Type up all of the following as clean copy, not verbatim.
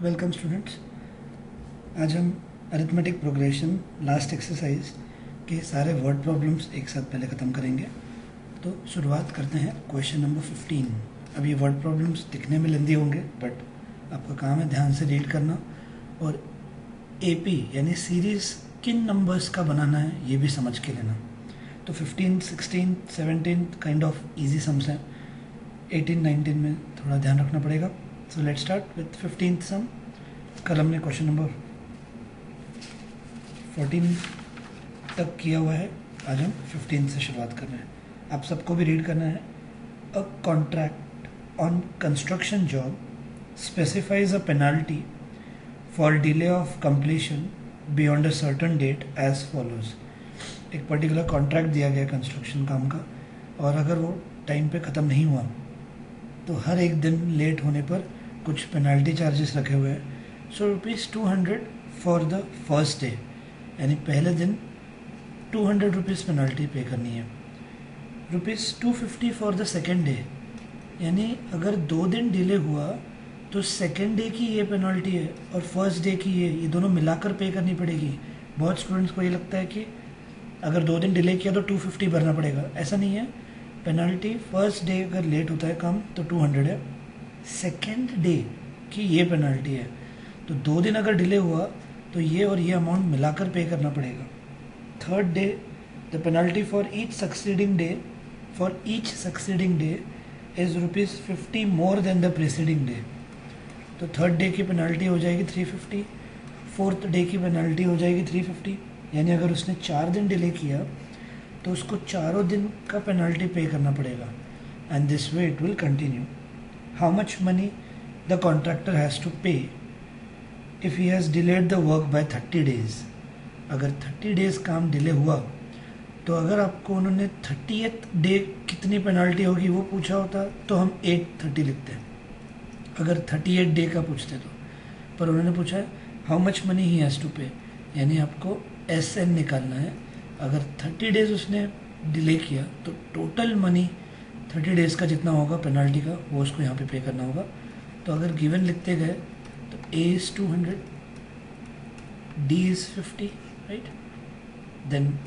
Welcome students. आज हम arithmetic progression last exercise के सारे वर्ड प्रॉब्लम्स एक साथ पहले ख़त्म करेंगे। तो शुरुआत करते हैं क्वेश्चन नंबर 15। अब ये वर्ड प्रॉब्लम्स दिखने में लेंदी होंगे, बट आपका काम है ध्यान से रीड करना और एपी यानी सीरीज़ किन नंबर्स का बनाना है ये भी समझ के लेना। तो 15, 16, 17 काइंड ऑफ इजी सम्स हैं। 18, 19 में थोड़ा ध्यान रखना पड़ेगा। सो लेट्स स्टार्ट विथ 15th सम। कल हमने क्वेश्चन नंबर 14 तक किया हुआ है, आज हम 15 से शुरुआत कर रहे हैं। आप सबको भी रीड करना है। A contract on construction job specifies a penalty for delay of completion beyond a certain date as follows. एक पर्टिकुलर कॉन्ट्रैक्ट दिया गया कंस्ट्रक्शन काम का, और अगर वो टाइम पे ख़त्म नहीं हुआ तो हर एक दिन लेट होने पर कुछ पेनल्टी चार्जेस रखे हुए हैं। सो ₹200 फॉर द फर्स्ट डे, यानी पहले दिन 200 रुपीज़ पेनल्टी पे करनी है। ₹250 फॉर द सेकेंड डे, यानी अगर 2 दिन डिले हुआ तो सेकेंड डे की ये पेनल्टी है और फर्स्ट डे की ये दोनों मिलाकर पे करनी पड़ेगी। बहुत स्टूडेंट्स को ये लगता है कि अगर 2 दिन डिले किया तो 250 भरना पड़ेगा। ऐसा नहीं है। पेनल्टी फर्स्ट डे अगर लेट होता है कम तो 200 है, सेकेंड डे की ये पेनल्टी है। तो 2 दिन अगर डिले हुआ तो ये और ये अमाउंट मिलाकर पे करना पड़ेगा। Third day the penalty for each succeeding day is ₹50 more than the preceding day. तो थर्ड डे की पेनल्टी हो जाएगी 350, फोर्थ डे की पेनल्टी हो जाएगी 350। यानी अगर उसने 4 दिन डिले किया तो उसको चारों दिन का पेनल्टी पे करना पड़ेगा। And this way it will continue. How much money the contractor has to pay if he has delayed the work by 30 days. अगर 30 डेज काम डिले हुआ तो अगर आपको उन्होंने 30th डे कितनी पेनल्टी होगी वो पूछा होता तो हम 830 लिखते हैं, अगर 38 डे का पूछते तो। पर उन्होंने पूछा है how much money he has to pay, यानी आपको SN निकालना है। अगर 30 डेज उसने डिले किया तो टोटल मनी 30 डेज का जितना होगा पेनल्टी का वो उसको यहाँ पे पे करना होगा। तो अगर गिवन लिखते गए तो A is 200, D is 50, right. Then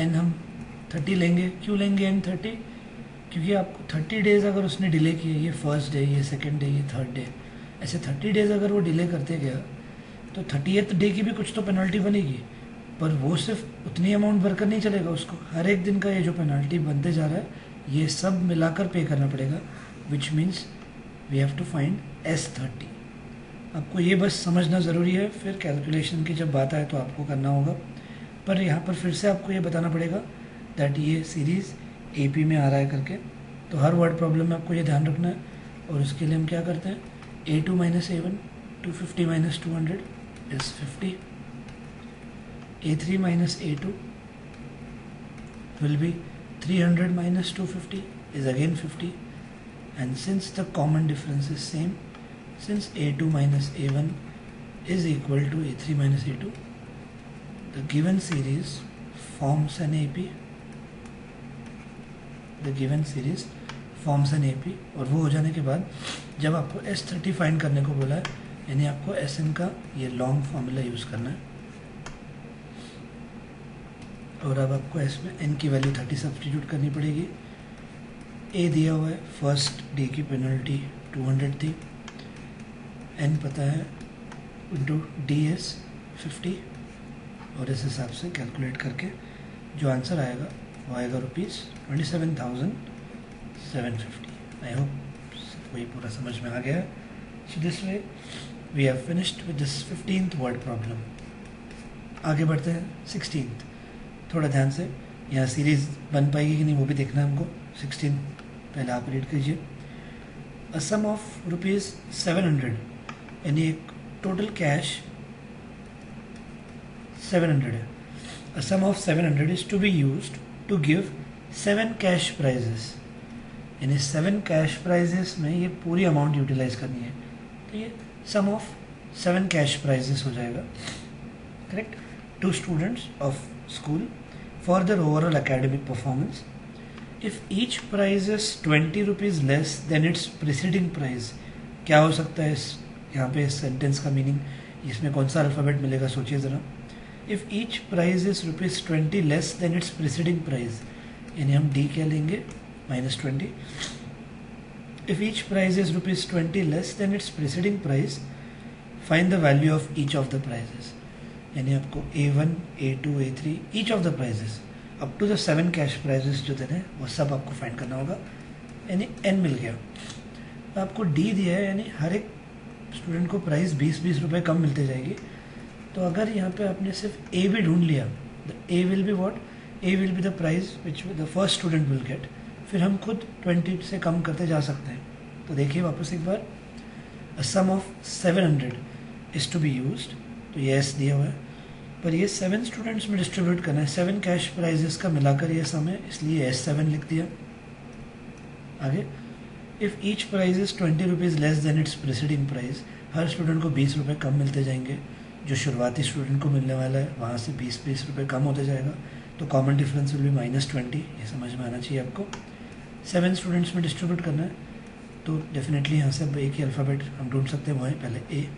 N हम 30 लेंगे। क्यों लेंगे N 30? क्योंकि आपको 30 डेज अगर उसने डिले किए, ये फर्स्ट डे, ये सेकेंड डे, ये थर्ड डे, ऐसे 30 डेज अगर वो डिले करते गया तो 30th डे की भी कुछ तो पेनल्टी बनेगी। पर वो सिर्फ उतनी अमाउंट भरकर नहीं चलेगा, उसको हर एक दिन का ये जो पेनल्टी बनते जा रहा है ये सब मिलाकर पे करना पड़ेगा, which means we have to find S30। आपको ये बस समझना ज़रूरी है, फिर कैलकुलेशन की जब बात आए तो आपको करना होगा। पर यहाँ पर फिर से आपको ये बताना पड़ेगा दैट ये सीरीज़ AP में आ रहा है करके। तो हर वर्ड प्रॉब्लम में आपको ये ध्यान रखना है। और उसके लिए हम क्या करते हैं, A2 - A1, 250 - 200 is 50. A3 - A2 will be 300 - 250 is again 50. And since the common difference is same, since A2 - A1 is equal to A3 - A2, the given series forms an AP. The given series forms an AP. और वो हो जाने के बाद जब आपको S30 find करने को बोला है, यानी आपको SN का ये लॉन्ग फॉर्मूला यूज़ करना है। और अब आपको इसमें N की वैल्यू 30 सब्सटीट्यूट करनी पड़ेगी। A दिया हुआ है, फर्स्ट डे की पेनल्टी 200 थी, N पता है, इंटू D is 50, और इस हिसाब से कैलकुलेट करके जो आंसर आएगा वो आएगा ₹27,750। आई होप सबको ये पूरा समझ में आ गया है। So this way we have finished with this 15th word problem. आगे बढ़ते हैं 16th। थोड़ा ध्यान से, यहाँ सीरीज़ बन पाएगी कि नहीं वो भी देखना है हमको। 16 पहले आप रीड कीजिए। अ सम ऑफ ₹700, यानी एक टोटल कैश 700 है। A sum of 700 is to be used to give 7 cash prizes, यानी 7 कैश प्राइजेस में ये पूरी अमाउंट यूटिलाइज करनी है। तो ये सम ऑफ 7 कैश प्राइजेस हो जाएगा, correct, to students of school for their overall academic performance. If each prize is 20 rupees less than its preceding prize, क्या हो सकता है इस यहाँ पे इस सेंटेंस का मीनिंग, इसमें कौन सा अल्फ़ाबेट मिलेगा सोचिए ज़रा। If each prize is ₹20 less than its preceding prize, यानी हम डी क्या लेंगे, -20। If each prize is ₹20 less than its preceding prize, find the value of each of the prizes. यानी आपको A1, A2, A3 each of the prizes up to the 7 cash prizes जो देने वो सब आपको फाइंड करना होगा, यानी n मिल गया। आपको डी दिया है, यानी हर एक स्टूडेंट को प्राइस 20-20 रुपये कम मिलते जाएगी। तो अगर यहाँ पे आपने सिर्फ ए भी ढूंढ लिया, the A will be what, A will be the price which the first student will get, फिर हम खुद 20 से कम करते जा सकते हैं। तो देखिए वापस एक बार, a sum of 700 is to be used, तो ये एस दिया हुआ है, पर ये 7 स्टूडेंट्स में डिस्ट्रीब्यूट करना है, 7 कैश प्राइजेस का मिलाकर ये सम है, इसलिए S7 लिख दिया। आगे, if each prize is ₹20 less than its preceding price, हर स्टूडेंट को 20 रुपये कम मिलते जाएंगे, जो शुरुआती स्टूडेंट को मिलने वाला है वहाँ से 20-20 रुपये कम होते जाएगा, तो कॉमन डिफरेंस विल बी -20। ये समझ में आना चाहिए आपको। 7 स्टूडेंट्स में डिस्ट्रीब्यूट करना है, तो डेफिनेटली यहाँ से अब एक ही अल्फ़ाबेट हम ढूंढ सकते हैं, वो है पहले ए,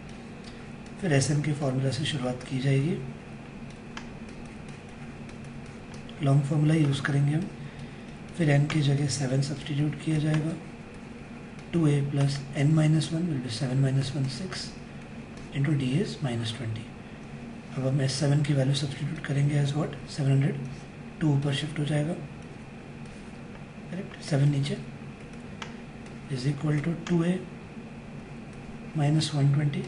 फिर SM के फॉर्मूला से शुरुआत की जाएगी, लॉन्ग फार्मूला यूज़ करेंगे हम, फिर n की जगह 7 सब्सटीट्यूट किया जाएगा, 2a plus n-1 will be 7 - 1 6 into d is -20। अब हम S7 की वैल्यू सब्सटीट्यूट करेंगे एज व्हाट, 700, 2 ऊपर शिफ्ट हो जाएगा, करेक्ट, 7 नीचे, is equal to 2a -120,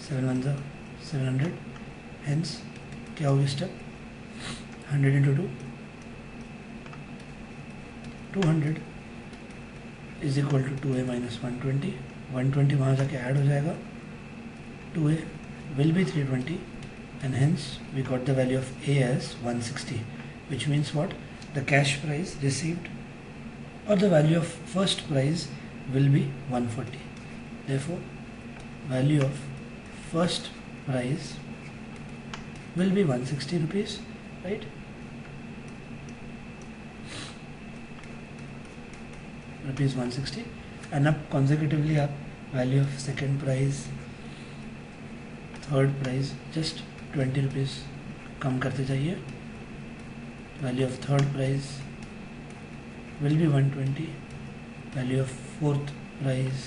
7 1 700, hence क्या होगी step, 100 into 2, 200 is equal to 2a - 120, 120 वहाँ जाके ऐड हो जाएगा, 2a will be 320, and hence we got the value of a as 160, which means what, the cash price received or the value of first prize will be 140. Therefore value of first prize will be 160 rupees, right? Rupees 160, and अब consecutively आप value of second prize, third prize just 20 rupees कम करते जाइए, value of third prize will be 120, value of fourth prize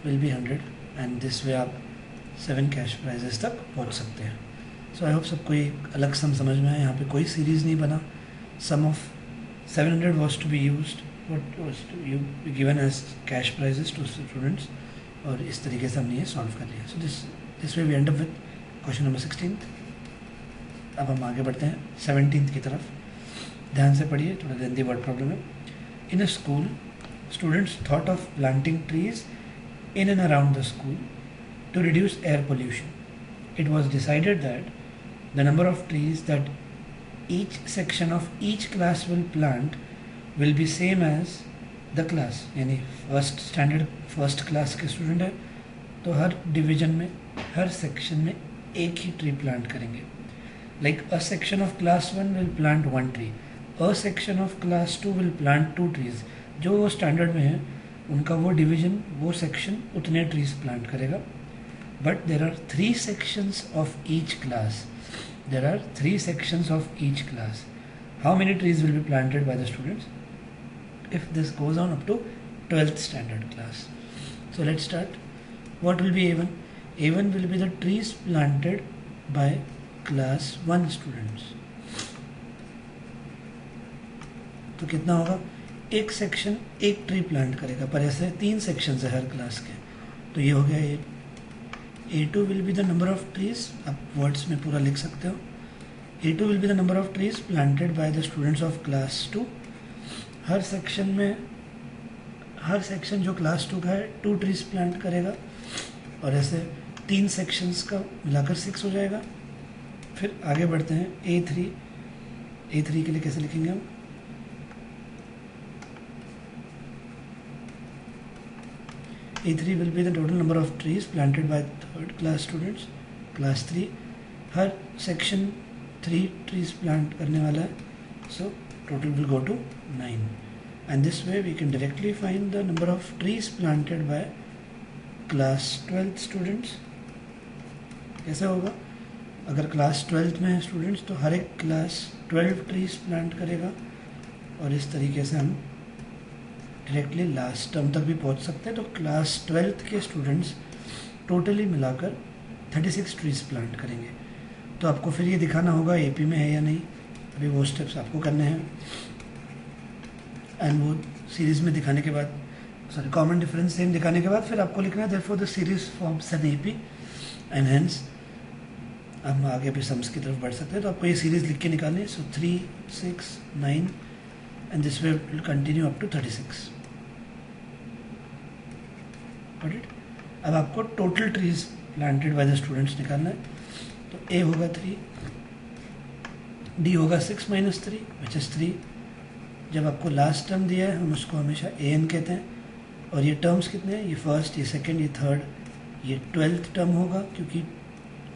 will be 100, and this way आप 7 cash prices तक पहुंच सकते हैं। सो आई hope सबको एक अलग सम समझ में आया। यहाँ पे कोई सीरीज़ नहीं बना, सम of 700 was to be used, what was to be given as cash prizes to students, और इस तरीके से हमने ये सॉल्व कर लिया। So this way we end up with question number 16। अब हम आगे बढ़ते हैं 17th की तरफ। ध्यान से पढ़िए, थोड़ा लेंथी वर्ड प्रॉब्लम है। In a school students thought of planting trees in and around the school to reduce air pollution. It was decided that the number of trees that each section of each class will plant will be same as the class, यानी first standard first class के student है तो हर division में हर section में एक ही tree plant करेंगे। Like a section of class 1 will plant 1 tree, a section of class 2 will plant 2 trees. जो वो स्टैंडर्ड में है उनका वो डिवीजन वो सेक्शन उतने ट्रीज प्लांट करेगा। But there are 3 sections of each class, there are 3 sections of each class. How many trees will be planted by the students if this goes on up to 12th standard class? So let's start. What will be A1? A1 will be the trees planted by class 1 students. तो कितना होगा, एक section एक tree plant करेगा, पर ऐसे 3 section है हर class के, तो ये हो गया A2 will be the number of trees, आप वर्ड्स में पूरा लिख सकते हो। A2 will be the number of trees planted by the students of class 2. Her section जो क्लास 2 का है 2 ट्रीज प्लांट करेगा, और ऐसे 3 सेक्शंस का मिलाकर 6 हो जाएगा। फिर आगे बढ़ते हैं A3 के लिए कैसे लिखेंगे हम, A3 will be the total number of trees planted by third class students, class 3। Her section 3 trees plant करने वाला है, so total will go to 9, and this way we can directly find the number of trees planted by class 12th students. कैसे होगा? अगर class 12th में है students तो हर एक क्लास 12 ट्रीज प्लांट करेगा, और इस तरीके से हम डायरेक्टली लास्ट टर्म तक भी पहुंच सकते हैं। तो क्लास 12th के स्टूडेंट्स टोटली मिलाकर 36 ट्रीज प्लांट करेंगे। तो आपको फिर ये दिखाना होगा एपी में है या नहीं, अभी वो स्टेप्स आपको करने हैं। एंड वो सीरीज़ में दिखाने के बाद, सॉरी कॉमन डिफरेंस सेम दिखाने के बाद फिर आपको लिखना है therefore the series forms an AP and hence हम आगे भी सम्स की तरफ बढ़ सकते हैं। तो आपको ये सीरीज़ लिख के निकालनी है। So 3, 6, 9 and this way will continue up to 36। Got it? अब आपको total trees planted by the students निकालना है। तो ए होगा 3, डी होगा 6 - 3 विच इज़ 3। जब आपको लास्ट टर्म दिया है हम उसको हमेशा ए एन कहते हैं। और ये टर्म्स कितने हैं? ये फर्स्ट, ये सेकंड, ये थर्ड, ये 12th टर्म होगा क्योंकि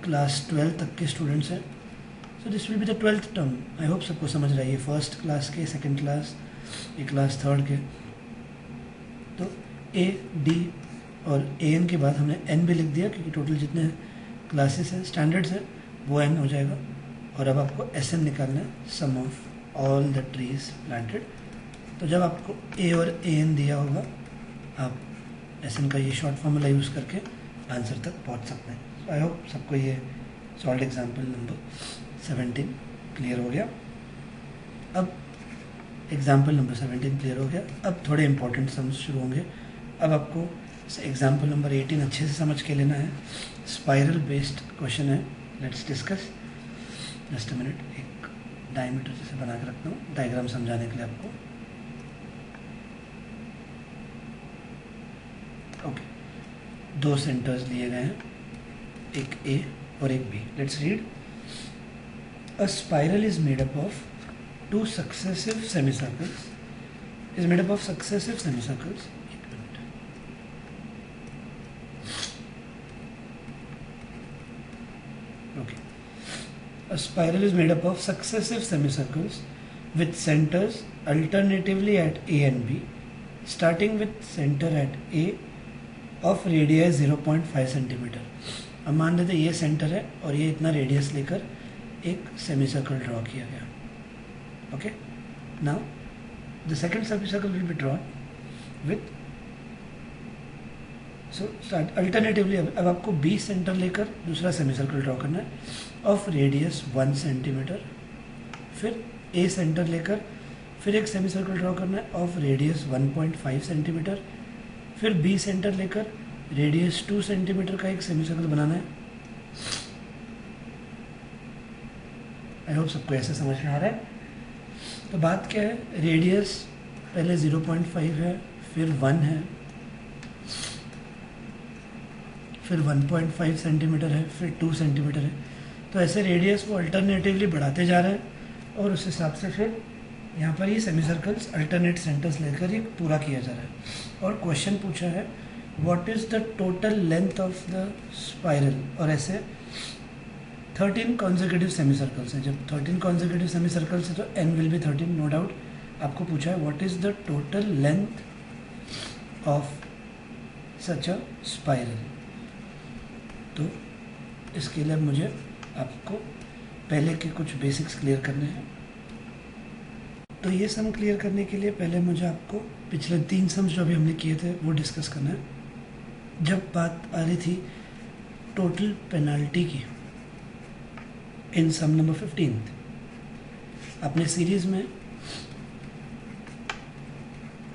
क्लास 12 तक के स्टूडेंट्स हैं। So this will be the 12th term. I hope सबको समझ रहा है। ये फर्स्ट क्लास के, सेकंड क्लास, ये क्लास थर्ड के। तो ए, डी और ए एन के बाद हमने एन भी लिख दिया क्योंकि टोटल जितने क्लासेस हैं, स्टैंडर्ड्स हैं, वो एन हो जाएगा। और अब आपको एस एन निकालना है, sum of all the trees planted. तो जब आपको ए और ए एन दिया होगा आप एस एन का ये शॉर्ट फॉर्मूला यूज़ करके आंसर तक पहुंच सकते हैं। आई होप सबको ये सॉल्व एग्जाम्पल नंबर 17 क्लियर हो गया। अब एग्जाम्पल नंबर 17 क्लियर हो गया। अब थोड़े इंपॉर्टेंट सम्स शुरू होंगे। अब आपको एग्जाम्पल नंबर 18 अच्छे से समझ के लेना है। स्पाइरल बेस्ड क्वेश्चन है। Let's discuss. Just a minute, एक डायमीटर जैसे बना के रखता हूँ डायग्राम समझाने के लिए आपको। ओके, दो सेंटर्स लिए गए हैं, एक ए और एक b. Let's read. A spiral is made up of two successive semicircles, is made up of successive semicircles. Okay. A spiral is made up of successive semicircles with centers alternatively at A and B, starting with center at A of radius 0.5 centimeter. अब मान लेते ये centre है और ये इतना radius लेकर एक सेमीसर्कल ड्रॉ किया गया। Okay, now the second semicircle will be drawn with, so alternatively अब आपको B सेंटर लेकर दूसरा सेमीसर्कल ड्रॉ करना है ऑफ रेडियस 1 सेंटीमीटर। फिर A सेंटर लेकर फिर एक सेमीसर्कल ड्रॉ करना है ऑफ रेडियस 1.5 सेंटीमीटर। फिर B सेंटर लेकर रेडियस 2 सेंटीमीटर का एक सेमीसर्कल बनाना है। आई होप सबको ऐसे समझ में आ रहा है। तो बात क्या है, रेडियस पहले 0.5 है, फिर 1 है, फिर 1.5 सेंटीमीटर है, फिर 2 सेंटीमीटर है। तो ऐसे रेडियस को अल्टरनेटिवली बढ़ाते जा रहे हैं और उस हिसाब से फिर यहाँ पर ये सेमीसर्कल्स अल्टरनेट सेंटर्स लेकर ये पूरा किया जा रहा है। और क्वेश्चन पूछा है what is the total length of the spiral. और ऐसे 13 कॉन्जिक्यूटिव सेमीसर्कल्स हैं। जब 13 कॉन्जिक्यूटिव सेमीसर्कल्स है तो n will be 13, no doubt. आपको पूछा है what is the total length of such a spiral. तो इसके लिए मुझे आपको पहले के कुछ बेसिक्स क्लियर करने हैं। तो ये सम क्लियर करने के लिए पहले मुझे आपको पिछले 3 सम्स जो अभी हमने किए थे वो डिस्कस करना है। जब बात आ रही थी टोटल पेनल्टी की इन सम नंबर 15, अपने सीरीज में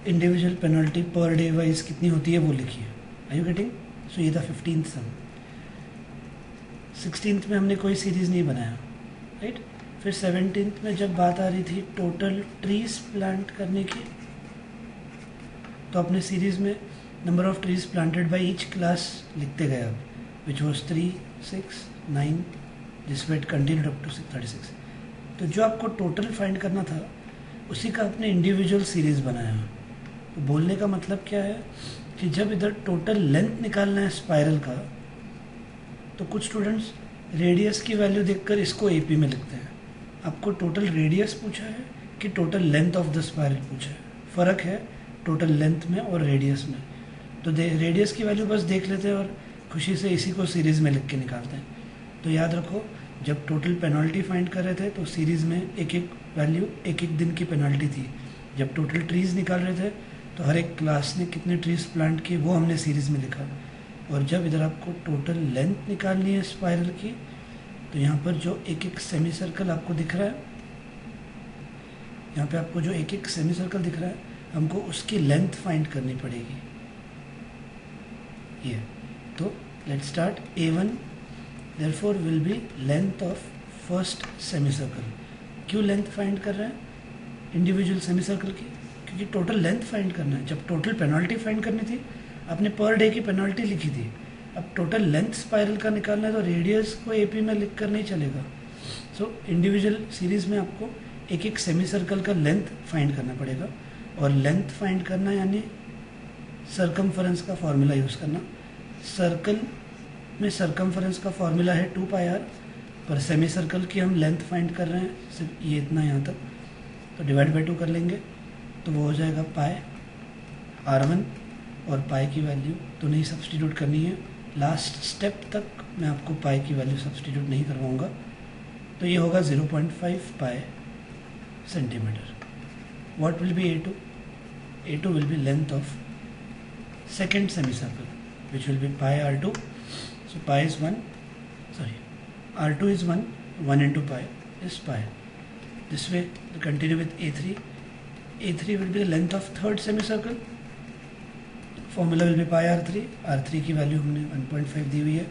individual penalty per day wise कितनी होती है वो लिखी है। Are you getting? सो ये था 15th सम। 16th में हमने कोई सीरीज नहीं बनाया, राइट। फिर 17th में जब बात आ रही थी टोटल ट्रीज प्लांट करने की, तो अपने सीरीज में number of trees planted by each class लिखते गए अब, विच वॉज 3, 6, 9, जिस वेट कंटिन्यूड अप टू 36। तो जो आपको टोटल फाइंड करना था उसी का आपने इंडिविजुअल सीरीज बनाया। तो बोलने का मतलब क्या है कि जब इधर टोटल लेंथ निकालना है स्पाइरल का, तो कुछ स्टूडेंट्स रेडियस की वैल्यू देखकर इसको एपी में लिखते हैं। आपको टोटल रेडियस पूछा है कि total length of the spiral पूछा है, फ़र्क है टोटल लेंथ में और रेडियस में। तो रेडियस की वैल्यू बस देख लेते हैं और खुशी से इसी को सीरीज़ में लिख के निकालते हैं। तो याद रखो, जब टोटल पेनल्टी फाइंड कर रहे थे तो सीरीज़ में एक एक वैल्यू एक एक दिन की पेनल्टी थी। जब टोटल ट्रीज़ निकाल रहे थे तो हर एक क्लास ने कितने ट्रीज़ प्लांट किए वो हमने सीरीज़ में लिखा। और जब इधर आपको टोटल लेंथ निकालनी है स्पाइरल की, तो यहाँ पर जो एक एक सेमी सर्कल आपको दिख रहा है, यहाँ पे आपको जो एक एक सेमी सर्कल दिख रहा है, हमको उसकी लेंथ फाइंड करनी पड़ेगी। ये तो let's start. A1 therefore will be length of first semi circle. क्यों लेंथ फाइंड कर रहे हैं इंडिविजुअल सेमी सर्कल की? क्योंकि टोटल लेंथ फाइंड करना है। जब टोटल पेनल्टी फाइंड करनी थी, आपने पर डे की पेनल्टी लिखी थी, अब टोटल लेंथ स्पाइरल का निकालना है तो रेडियस को AP में लिख कर नहीं चलेगा। सो इंडिविजुअल सीरीज़ में आपको एक एक सेमी सर्कल का लेंथ फाइंड करना पड़ेगा। और लेंथ फाइंड करना यानी सरकमफरेंस का फॉर्मूला यूज़ करना। सर्कल में सरकमफरेंस का फॉर्मूला है 2πr, पर सेमी सर्कल की हम लेंथ फाइंड कर रहे हैं सिर्फ ये इतना यहाँ तक, तो डिवाइड बाई 2 कर लेंगे तो वो हो जाएगा पाई r1। और पाई की वैल्यू तो नहीं सब्सटीट्यूट करनी है, लास्ट स्टेप तक मैं आपको पाई की वैल्यू सब्सटीट्यूट नहीं करवाऊँगा। तो ये होगा 0.5 पाई centimetre. What will B A2? A2 will be length of second semicircle, which will be pi r2. So pi is 1, sorry, r2 is 1, 1 into pi is pi. This way, we continue with A3. A3 will be the length of third semicircle. Formula will be pi r3. r3 की value हमने 1.5 दी हुई है,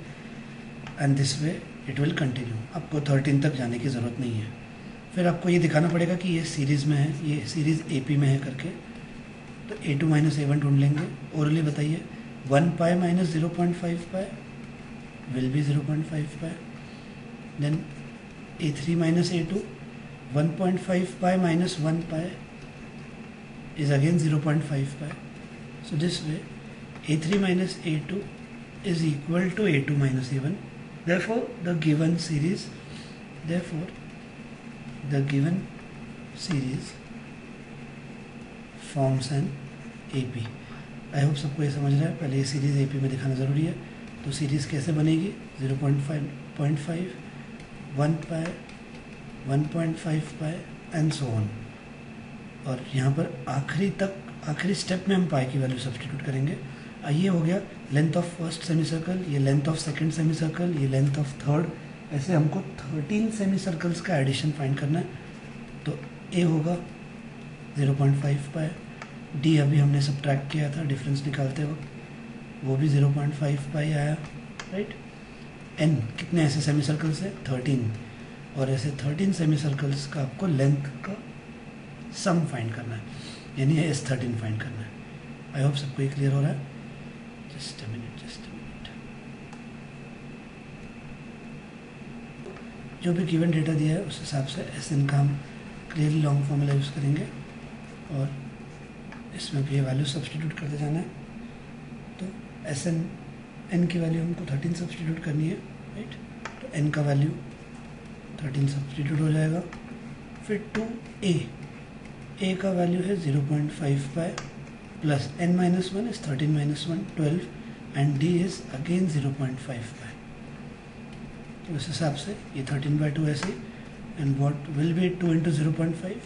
and this way it will continue. आपको 13 तक जाने की ज़रूरत नहीं है। फिर आपको ये दिखाना पड़ेगा कि ये सीरीज़ में है, ये सीरीज़ AP में है करके। तो A2 माइनस A1 ढूंढ लेंगे। ओरली बताइए, 1 pi minus 0.5 pi will be 0.5 pi. Then A3 minus A2, 1.5 pi minus 1 pi is again 0.5 pi. So this way A3 minus A2 is equal to A2 minus A1. Therefore the given series forms an AP. I hope सबको ये समझ रहा है। पहले ये series AP में दिखाना ज़रूरी है। तो सीरीज़ कैसे बनेगी? 0.5, 0.5, 1 पाई, 1.5 पाई एंड सो ऑन। और यहाँ पर आखिरी स्टेप में हम पाई की वैल्यू सब्सटीट्यूट करेंगे। ये हो गया length of first semi circle, ये length of second semi circle, ये लेंथ ऑफ थर्ड। ऐसे हमको 13 सेमी सर्कल्स का एडिशन फाइंड करना है। तो ए होगा 0.5 पाई, डी अभी हमने सब्ट्रैक्ट किया था डिफरेंस निकालते वक्त, वो भी 0.5 पाई आया, राइट। एन कितने ऐसे सेमी सर्कल्स है? 13। और ऐसे 13 सेमी सर्कल्स का आपको लेंथ का सम फाइंड करना है, यानी S13 फाइंड करना है। आई होप सबको ये क्लियर हो रहा है। Just a minute. जो भी गिवन डेटा दिया है उस हिसाब से SN का हम क्लियरली लॉन्ग फॉर्मूला यूज़ करेंगे और इसमें भी ये वैल्यू सब्सटीट्यूट करते जाना है। तो SN N की वैल्यू हमको 13 सब्सटीट्यूट करनी है, राइट। तो N का वैल्यू 13 सब्सटीट्यूट हो जाएगा। फिर 2A का वैल्यू है 0.5 pi plus N minus 1 is 13 minus 1 12 and D is again 0.5 पाई। तो इस हिसाब से ये 13/2 ऐसे। And what will B 2 into 0.5,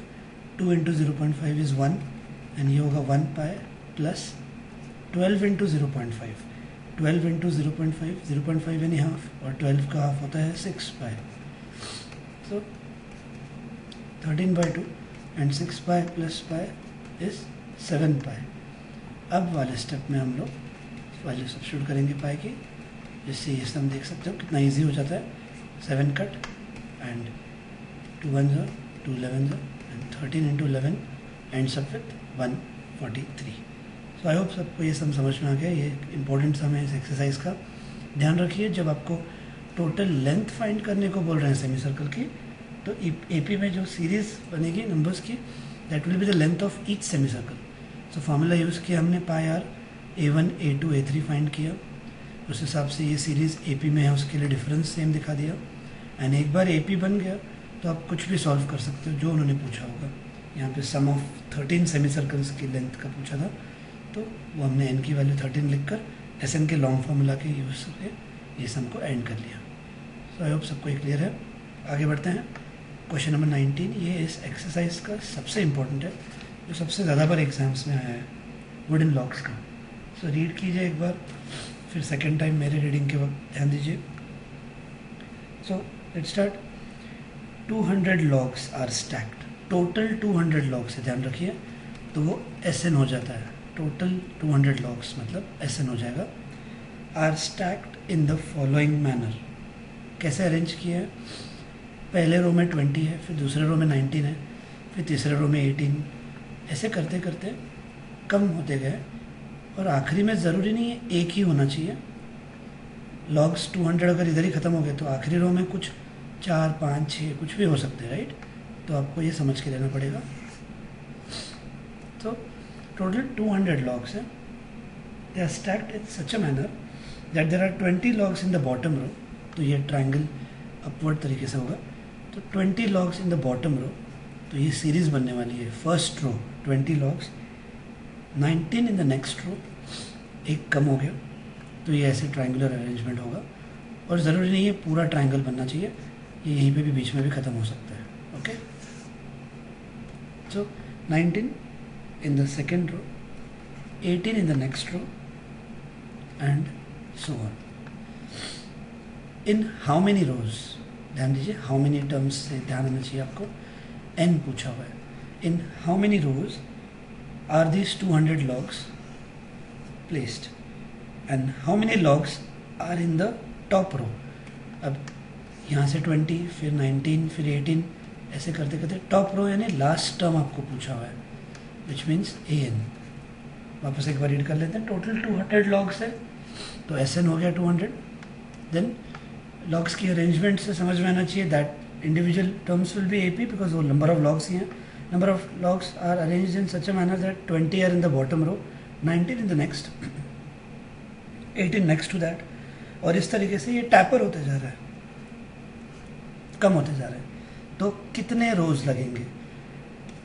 2 into 0.5 is 1 and ये होगा 1 पाई प्लस 12 इंटू 0.5, 12 इंटू 0.5, 0.5 यानी हाफ, और 12 का हाफ होता है 6 पाई। सो 13/2 and 6 pi plus pi is 7 पाई। अब वाले स्टेप में हम लोग वैल्यू सब्स्टिट्यूट करेंगे पाई की, जिससे ये सम देख सकते हो कितना इजी हो जाता है। 7 cut and 2 1 0, 2 11 0 and 13 into 11 ends up with 143। So I hope सबको ये सम समझ में आ गया। ये इंपॉर्टेंट सम है इस एक्सरसाइज का। ध्यान रखिए, जब आपको टोटल लेंथ फाइंड करने को बोल रहे हैं सेमी सर्कल की, तो AP में जो सीरीज़ बनेगी नंबर्स की, that will be the length of each semi circle. So formula use किया हमने पाई are, A1 A2 A3 find किया। उस हिसाब से ये सीरीज़ AP में है, उसके लिए डिफरेंस सेम दिखा दिया। एंड एक बार AP बन गया तो आप कुछ भी सॉल्व कर सकते हो जो उन्होंने पूछा होगा। यहाँ पे सम ऑफ 13 सेमी सर्कल्स की लेंथ का पूछा था, तो वो हमने n की वैल्यू 13 लिख कर Sn के लॉन्ग फार्मूला के यूज़ से ये सम को एंड कर लिया। सो आई होप सबको ये क्लियर है। आगे बढ़ते हैं। क्वेश्चन नंबर 19, ये इस एक्सरसाइज का सबसे इम्पोर्टेंट है, जो सबसे ज़्यादा बार एग्जाम्स में आया है, वुडन लॉग्स का। सो रीड कीजिए एक बार, फिर सेकेंड टाइम मेरे रीडिंग के वक्त ध्यान दीजिए। So let's start. 200 logs are stacked, total 200 logs है, ध्यान रखिए, तो वो Sn हो जाता है। टोटल 200 लॉग्स मतलब Sn हो जाएगा। Are stacked in the following manner, कैसे अरेंज किया है? पहले रो में 20 है, फिर दूसरे रो में 19 है, फिर तीसरे रो में 18, ऐसे करते करते कम होते गए और आखिरी में ज़रूरी नहीं है एक ही होना चाहिए। लॉग्स 200 अगर इधर ही ख़त्म हो गए तो आखिरी रो में कुछ 4, 5, 6 कुछ भी हो सकते हैं, राइट? तो आपको ये समझ के लेना पड़ेगा। तो टोटल 200 लॉग्स हैं। They are stacked in such a manner that there are 20 logs in the bottom row, तो ये ट्रायंगल अपवर्ड तरीके से होगा। तो 20 logs in the bottom row, तो ये सीरीज़ बनने वाली है। First row 20 logs, 19 in the next row, एक कम हो गया, तो ये ऐसे ट्रायंगुलर अरेंजमेंट होगा। और ज़रूरी नहीं है पूरा ट्रायंगल बनना चाहिए, ये यहीं पे भी बीच में भी ख़त्म हो सकता है। Okay, so 19 in the second row, 18 in the next row, and so on. In how many rows? ध्यान दीजिए, how many terms से ध्यान आना चाहिए आपको। n पूछा हुआ है। In how many rows are these 200 logs placed? And how many logs are in the top row? अब यहाँ से 20, फिर 19, फिर 18, ऐसे करते करते टॉप रो यानी लास्ट टर्म आपको पूछा हुआ है, विच मीन्स an। वापस एक बार रीड कर लेते हैं। टोटल 200 लॉग्स है, तो Sn हो गया 200। देन लॉग्स की अरेंजमेंट से समझ में आना चाहिए that individual terms will be AP, because वो नंबर ऑफ लॉग्स ही हैं। Number of logs are arranged in such a manner that 20 are in the bottom row, 19 in the next, 18 next to that, और इस तरीके से ये tapper होते जा रहा है, कम होते जा रहे हैं। तो कितने रोज लगेंगे?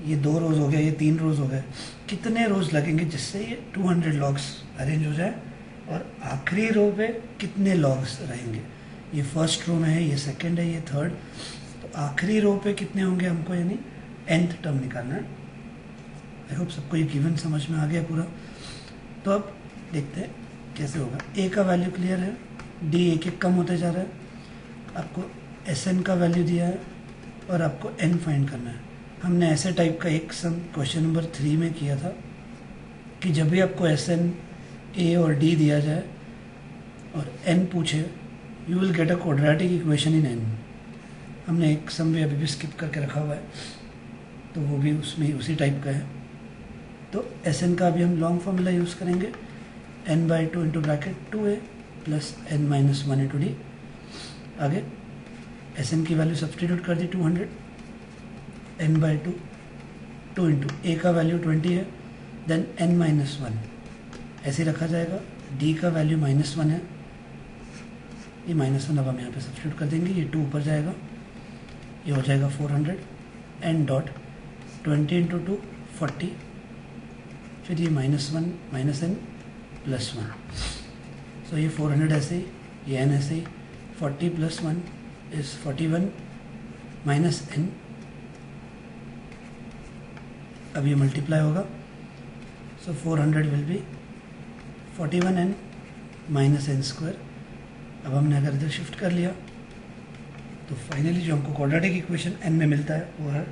ये 2 रोज हो गए, ये 3 रोज हो गए, कितने रोज लगेंगे जिससे ये 200 लॉग्स अरेंज हो जाए? और आखिरी रो पे कितने लॉग्स रहेंगे? ये फर्स्ट रो में है, ये सेकंड है, ये थर्ड, तो आखिरी रो पे कितने होंगे हमको, यानी nth टर्म निकालना है। आई होप सबको ये गिवन समझ में आ गया पूरा। तो अब देखते हैं कैसे होगा। a का वैल्यू क्लियर है, d एक एक कम होते जा रहा है, आपको Sn का वैल्यू दिया है और आपको n फाइंड करना है। हमने ऐसे टाइप का एक सम क्वेश्चन नंबर 3 में किया था कि जब भी आपको Sn, a और d दिया जाए और n पूछे, you will get a quadratic equation in n। हमने एक सम भी अभी भी स्किप करके रखा हुआ है, तो वो भी उसमें उसी टाइप का है। तो Sn का भी हम लॉन्ग फार्मूला यूज़ करेंगे, n/2 into bracket 2a plus n-1 into d। आगे Sn की वैल्यू सब्सटीट्यूट कर दी 200, n/2, 2 इंटू a का वैल्यू 20 है, देन n-1 ऐसे रखा जाएगा। d का वैल्यू -1 है, ये -1 अब हम यहाँ पे सब्सटीट्यूट कर देंगे, ये 2 ऊपर जाएगा, ये हो जाएगा 400, n डॉट 20 इंटू 2 40, फिर ये -1 -n प्लस 1। सो ये 400 ऐसे ही, ये n ऐसे ही, 40 प्लस 1 इज़ 41 माइनस n, अब ये मल्टीप्लाई होगा। सो 400 will be 41n minus n square. अब हमने अगर इधर शिफ्ट कर लिया तो फाइनली जो हमको क्वाड्रेटिक इक्वेशन n में मिलता है वो है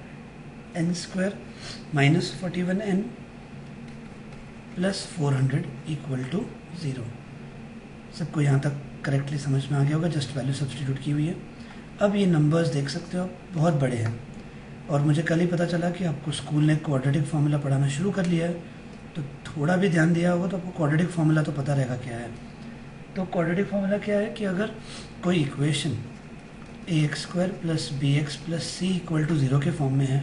n square minus 41n plus 400 equal to 0। सबको यहाँ तक करेक्टली समझ में आ गया होगा, जस्ट वैल्यू सब्सटीट्यूट की हुई है। अब ये नंबर्स देख सकते हो आप, बहुत बड़े हैं, और मुझे कल ही पता चला कि आपको स्कूल ने क्वाड्रेटिक फार्मूला पढ़ाना शुरू कर लिया है, तो थोड़ा भी ध्यान दिया होगा तो आपको क्वाड्रेटिक फार्मूला तो पता रहेगा क्या है। तो क्वाड्रेटिक फार्मूला क्या है कि अगर कोई equation ax² plus bx plus c equal to 0 के फॉर्म में है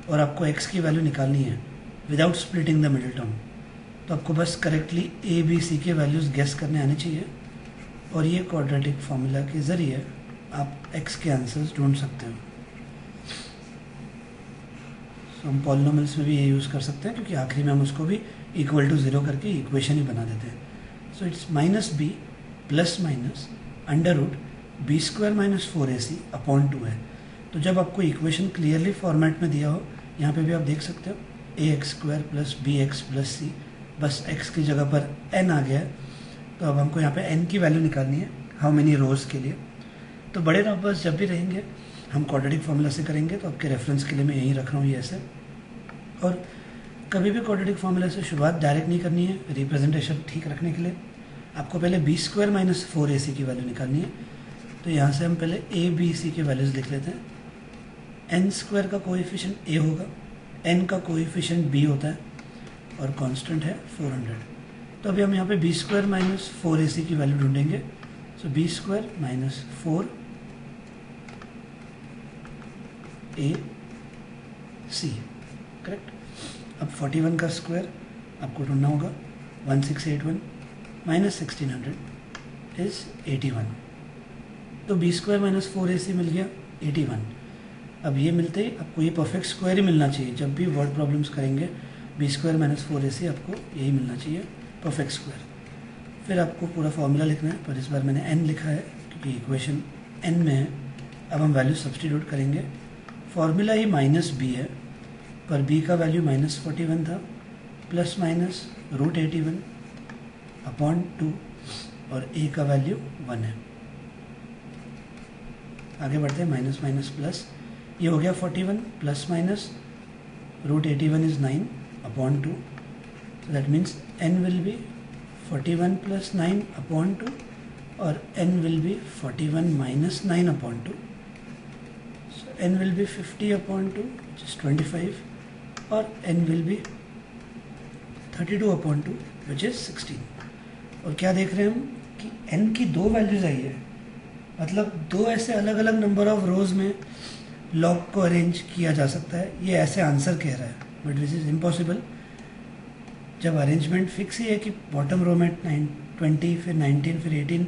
और आपको x की वैल्यू निकालनी है without splitting the middle term, तो आपको बस करेक्टली a b c के वैल्यूज़ गेस करने आने चाहिए, और ये क्वाड्रेटिक फार्मूला के ज़रिए आप x के आंसर्स ढूंढ सकते हो। तो हम पॉलिनोमियल्स में भी ये यूज़ कर सकते हैं, क्योंकि आखिरी में हम उसको भी इक्वल टू 0 करके इक्वेशन ही बना देते हैं. So it's minus b plus minus under root b square minus 4ac upon 2 है. तो जब आपको इक्वेशन क्लियरली फॉर्मेट में दिया हो, यहाँ पे भी आप देख सकते हो A X square plus B X plus C, बस x की जगह पर n आ गया है. तो अब हमको यहाँ पे n की वैल्यू निकालनी है हाउ मेनी रोज़ के लिए. तो बड़े नंबर्स जब भी रहेंगे हम क्वाड्रेटिक फार्मूला से करेंगे. तो आपके रेफरेंस के लिए मैं यहीं रख रहा हूँ ये ऐसे. और कभी भी क्वाड्रेटिक फार्मूला से शुरुआत डायरेक्ट नहीं करनी है. रिप्रेजेंटेशन ठीक रखने के लिए आपको पहले बी स्क्वायर माइनस 4ac की वैल्यू निकालनी है. तो यहाँ से हम पहले ए बी सी के वैल्यूज़ लिख लेते हैं. एन स्क्वायर का कोएफिशिएंट ए होगा, एन का कोएफिशिएंट बी होता है और कांस्टेंट है 400. तो अभी हम यहाँ पे बी स्क्वायर माइनस 4ac की वैल्यू ढूंढेंगे. So B square minus 4ac correct. अब 41 का स्क्वायर आपको ढूंढना होगा. 1681 माइनस 1600 इज 81. तो बी स्क्वायर माइनस 4ac मिल गया 81. अब ये मिलते ही आपको ये परफेक्ट स्क्वायर ही मिलना चाहिए. जब भी वर्ड प्रॉब्लम्स करेंगे बी स्क्वायर माइनस 4ac आपको यही मिलना चाहिए, परफेक्ट स्क्वायर. फिर आपको पूरा फॉर्मूला लिखना है, पर इस बार मैंने n लिखा है क्योंकि इक्वेशन n में है. अब हम वैल्यू सब्सटीट्यूट करेंगे. फॉर्मूला ही माइनस b है, पर b का वैल्यू माइनस 41 था, प्लस माइनस रूट 81 अपॉन 2 और a का वैल्यू 1 है. आगे बढ़ते हैं. माइनस माइनस प्लस, ये हो गया 41 plus minus root 81 is 9 upon 2. So that means n will be 41 plus 9 upon 2 or n will be 41 minus 9 upon 2. So n will be 50 upon 2 which is 25 or n will be 32 upon 2 which is 16. और क्या देख रहे हैं हम कि n की दो values आई है, मतलब दो ऐसे अलग अलग नंबर ऑफ रोज में लॉग को अरेंज किया जा सकता है. ये ऐसे आंसर कह रहा है बट विच इज़ इम्पॉसिबल. जब अरेंजमेंट फिक्स ही है कि बॉटम रो में 20 फिर 19 फिर 18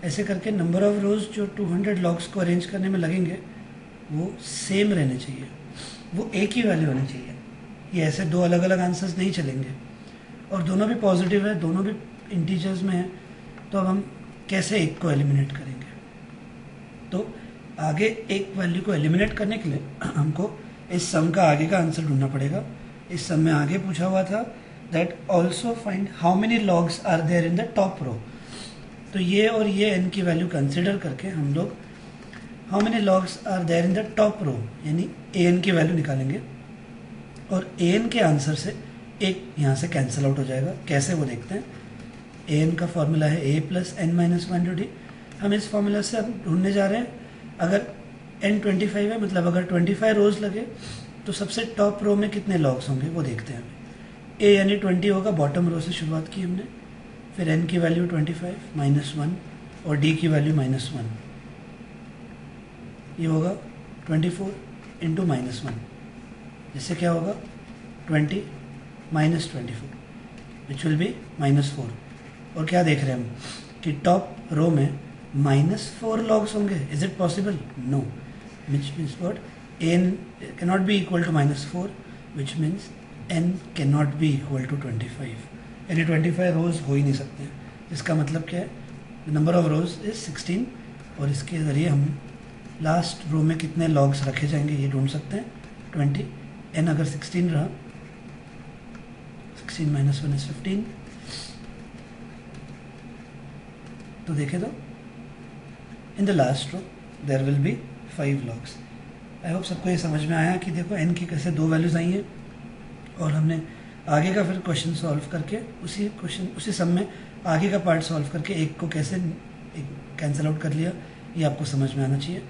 ऐसे करके नंबर ऑफ रोज जो 200 लॉग्स को अरेंज करने में लगेंगे वो सेम रहने चाहिए, वो एक ही वैल्यू होनी चाहिए. ये ऐसे दो अलग अलग आंसर्स नहीं चलेंगे. और दोनों भी पॉजिटिव है, दोनों भी इंटीजर्स में है. तो अब हम कैसे एक को एलिमिनेट करेंगे? तो आगे एक वैल्यू को एलिमिनेट करने के लिए हमको इस सम का आगे का आंसर ढूंढना पड़ेगा. इस सम में आगे पूछा हुआ था that also find how many logs are there in the top row. तो ये और ये n की वैल्यू कंसिडर करके हम लोग how many logs are there in the top row यानी an की वैल्यू निकालेंगे. और an के आंसर से एक यहाँ से कैंसिल आउट हो जाएगा. कैसे वो देखते हैं. an का फॉर्मूला है a प्लस n माइनस 1 हम इस फॉर्मूला से अब ढूंढने जा रहे हैं. अगर n 25 है, मतलब अगर 25 रोज लगे तो सबसे टॉप रो में कितने लॉग्स होंगे वो देखते हैं. a यानी 20 होगा, बॉटम रो से शुरुआत की हमने. फिर n की वैल्यू 25 माइनस 1 और d की वैल्यू माइनस 1. ये होगा 24 इंटू माइनस 1, जिससे क्या होगा 20 minus 24 which will be minus 4. और क्या देख रहे हैं हम कि टॉप रो में -4 लॉग्स होंगे. Is it possible? No. Which means what? n cannot be equal to -4 which means n cannot be equal to 25. यानी 25 रोज हो ही नहीं सकते. इसका मतलब क्या है? नंबर ऑफ रोज इज 16 और इसके ज़रिए हम लास्ट रो में कितने लॉग्स रखे जाएंगे ये ढूंढ सकते हैं. 20 n अगर 16 रहा, 16 माइनस 1 इज 15. तो देखें तो in the last row there will be 5 logs. I hope सबको ये समझ में आया कि देखो n की कैसे दो वैल्यूज़ आई हैं और हमने आगे का फिर क्वेश्चन सॉल्व करके उसी सम में आगे का पार्ट सॉल्व करके एक को कैसे कैंसिल आउट कर लिया, ये आपको समझ में आना चाहिए.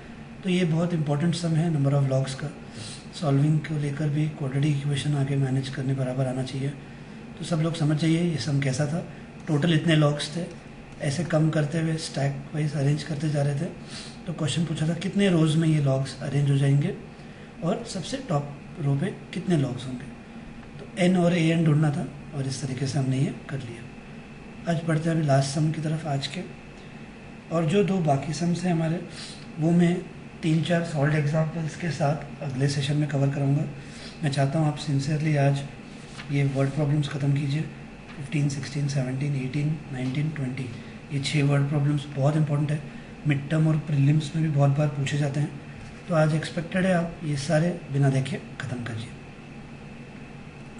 तो ये बहुत इंपॉर्टेंट सम है नंबर ऑफ लॉग्स का. सॉल्विंग को लेकर भी क्वाड्रेटिक इक्वेशन आगे मैनेज करने बराबर आना चाहिए. तो सब लोग समझ जाइए ये सम कैसा था. टोटल इतने लॉग्स थे, ऐसे कम करते हुए स्टैक वाइज अरेंज करते जा रहे थे. तो क्वेश्चन पूछा था कितने रोज़ में ये लॉग्स अरेंज हो जाएंगे और सबसे टॉप रो पे कितने लॉग्स होंगे. तो n और an ढूंढना था और इस तरीके से हमने ये कर लिया. आज बढ़ते हैं अभी लास्ट सम की तरफ आज के. और जो दो बाकी सम्स हैं हमारे वो मैं 3-4 सॉल्व्ड एग्जाम्पल्स के साथ अगले सेशन में कवर करूँगा. मैं चाहता हूँ आप सिंसियरली आज ये वर्ड प्रॉब्लम्स ख़त्म कीजिए। 15, 16, 17, 18, 19, 20 ये 6 वर्ड प्रॉब्लम्स बहुत इंपॉर्टेंट है, मिड टर्म और प्रीलिम्स में भी बहुत बार पूछे जाते हैं। तो आज एक्सपेक्टेड है आप ये सारे बिना देखे ख़त्म कीजिए।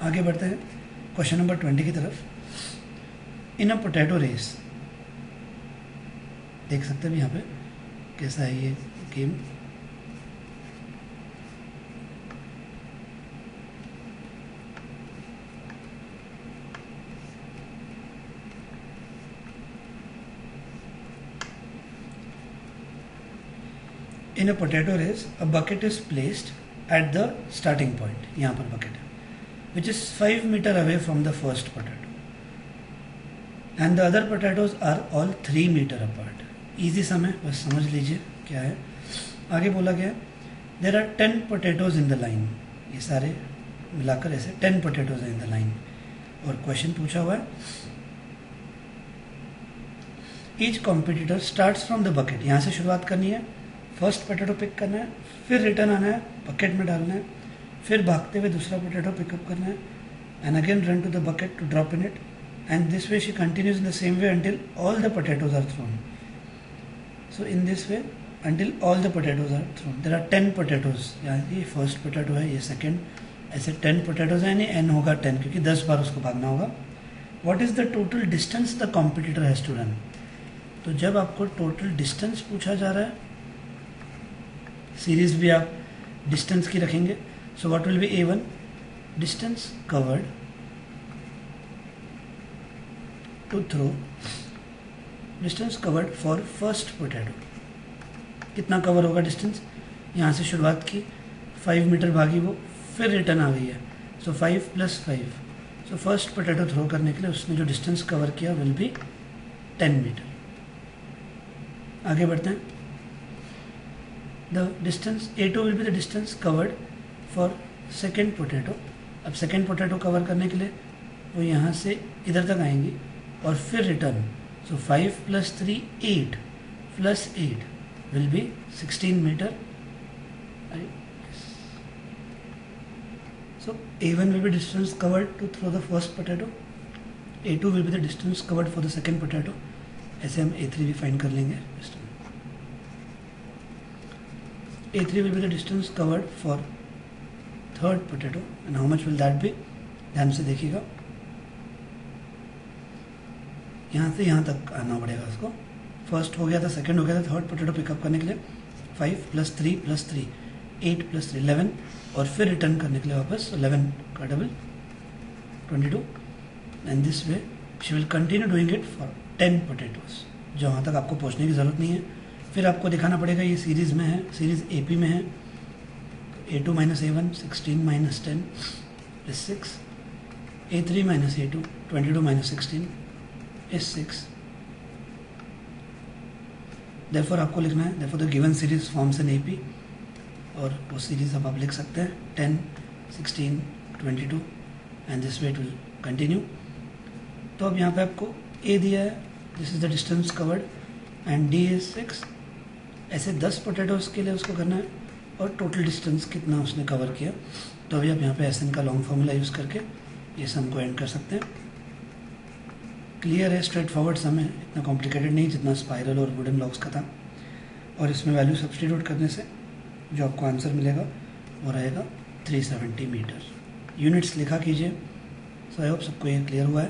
आगे बढ़ते हैं क्वेश्चन नंबर 20 की तरफ। इन अ पोटैटो रेस, देख सकते हैं यहाँ पे कैसा है ये game. In a potato race a bucket is placed at the starting point, यहाँ पर बकेट है, which is 5 metre away from the first potato and the other potatoes are all 3 metre apart. Easy sum है, बस समझ लीजिए क्या है। आगे बोला गया there are 10 potatoes in the line, ये सारे मिलाकर ऐसे 10 पोटैटोज हैं इन द लाइन। और क्वेश्चन पूछा हुआ है each competitor starts from the bucket, यहाँ से शुरुआत करनी है, फर्स्ट पोटैटो पिक करना है, फिर रिटर्न आना है, बकेट में डालना है, फिर भागते हुए दूसरा पोटैटो पिकअप करना है and again run to the bucket to drop in it and this way she continues in the same way until all the potatoes are thrown. So in this way until all the potatoes are thrown. There are 10 potatoes, यहाँ ये first potato है, ये second, ऐसे 10 potatoes हैं, यानी N होगा 10 क्योंकि 10 बार उसको भागना होगा। What is the total distance the competitor has to run. तो जब आपको टोटल डिस्टेंस पूछा जा रहा है, सीरीज भी आप डिस्टेंस की रखेंगे। So what will be A1 distance covered to throw, distance covered for first potato, कितना कवर होगा डिस्टेंस, यहाँ से शुरुआत की 5 मीटर भागी वो, फिर रिटर्न आ गई है, सो 5 + 5। सो फर्स्ट पोटैटो थ्रो करने के लिए उसने जो डिस्टेंस कवर किया विल बी 10 मीटर। आगे बढ़ते हैं। The distance A2 will be the distance covered for second potato. अब सेकेंड पोटैटो कवर करने के लिए वो यहाँ से इधर तक आएंगी और फिर return. So 5 + 3 8 + 8 will be 16 metre. So A1 will be distance covered to throw the first potato, A2 will be the distance covered for the second potato, ऐसे हम A3 भी फाइंड कर लेंगे। A3 will be the distance covered for third potato and how much will that be? ध्यान से देखिएगा, यहाँ से यहाँ तक आना पड़ेगा उसको। फर्स्ट हो गया था, सेकंड हो गया था, थर्ड पोटैटो पिकअप करने के लिए 5 + 3 + 3 8 + 3 11 और फिर रिटर्न करने के लिए वापस 11 का double 22 and this way she will continue doing it for 10 potatoes, जहाँ तक आपको पहुँचने की ज़रूरत नहीं है। फिर आपको दिखाना पड़ेगा ये सीरीज़ में है, सीरीज़ AP में है। A2 - A1 16 - 10 is 6, A3 - A2 22 - 16 is 6। therefore आपको लिखना है therefore the given series forms an AP और वो सीरीज़ अब आप लिख सकते हैं 10 16 22 and this way it will continue. तो अब यहाँ पे आपको A दिया है, this is the distance covered and D is 6। ऐसे 10 पोटैटोज के लिए उसको करना है और टोटल डिस्टेंस कितना उसने कवर किया। तो अभी आप यहाँ पे SN का लॉन्ग फार्मूला यूज़ करके ये सम को एंड कर सकते हैं। क्लियर है, स्ट्रेट फॉरवर्ड सम है, इतना कॉम्प्लिकेटेड नहीं जितना स्पाइरल और वुडन लॉग्स का था। और इसमें वैल्यू सब्सटीट्यूट करने से जो आपको आंसर मिलेगा वो रहेगा 370 मीटर। यूनिट्स लिखा कीजिए। सो आई होप सबको ये क्लियर हुआ है।